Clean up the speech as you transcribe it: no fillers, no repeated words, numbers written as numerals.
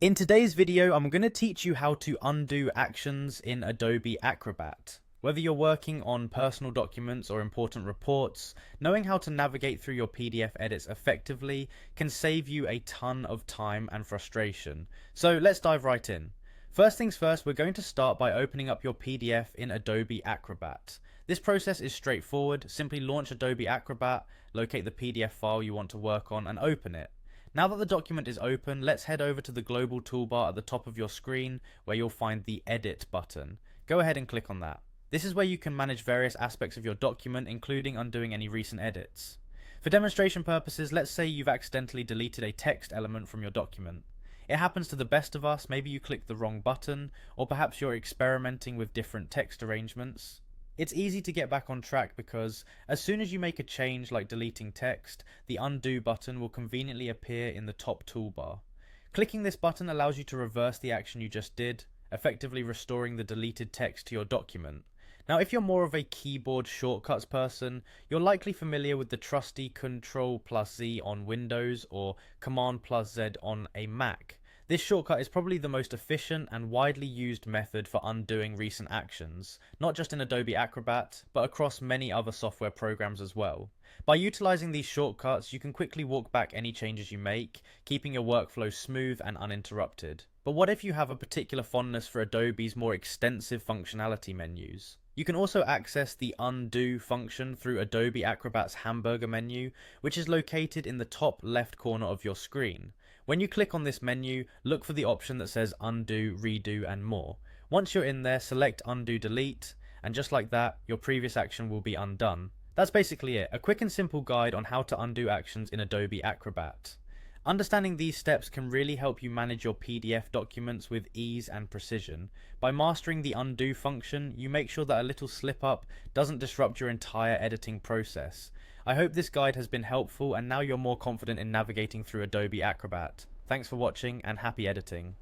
In today's video, I'm going to teach you how to undo actions in Adobe Acrobat. Whether you're working on personal documents or important reports, knowing how to navigate through your PDF edits effectively can save you a ton of time and frustration. So let's dive right in. First things first, we're going to start by opening up your PDF in Adobe Acrobat. This process is straightforward. Simply launch Adobe Acrobat, locate the PDF file you want to work on, and open it. Now that the document is open, let's head over to the global toolbar at the top of your screen where you'll find the Edit button. Go ahead and click on that. This is where you can manage various aspects of your document, including undoing any recent edits. For demonstration purposes, let's say you've accidentally deleted a text element from your document. It happens to the best of us. Maybe you clicked the wrong button, or perhaps you're experimenting with different text arrangements. It's easy to get back on track because as soon as you make a change like deleting text, the undo button will conveniently appear in the top toolbar. Clicking this button allows you to reverse the action you just did, effectively restoring the deleted text to your document. Now, if you're more of a keyboard shortcuts person, you're likely familiar with the trusty Ctrl+Z on Windows or Command+Z on a Mac. This shortcut is probably the most efficient and widely used method for undoing recent actions, not just in Adobe Acrobat, but across many other software programs as well. By utilizing these shortcuts, you can quickly walk back any changes you make, keeping your workflow smooth and uninterrupted. But what if you have a particular fondness for Adobe's more extensive functionality menus? You can also access the undo function through Adobe Acrobat's hamburger menu, which is located in the top left corner of your screen. When you click on this menu, look for the option that says undo, redo, and more. Once you're in there, select undo delete, and just like that, your previous action will be undone. That's basically it, a quick and simple guide on how to undo actions in Adobe Acrobat. Understanding these steps can really help you manage your PDF documents with ease and precision. By mastering the undo function, you make sure that a little slip up doesn't disrupt your entire editing process. I hope this guide has been helpful and now you're more confident in navigating through Adobe Acrobat. Thanks for watching and happy editing.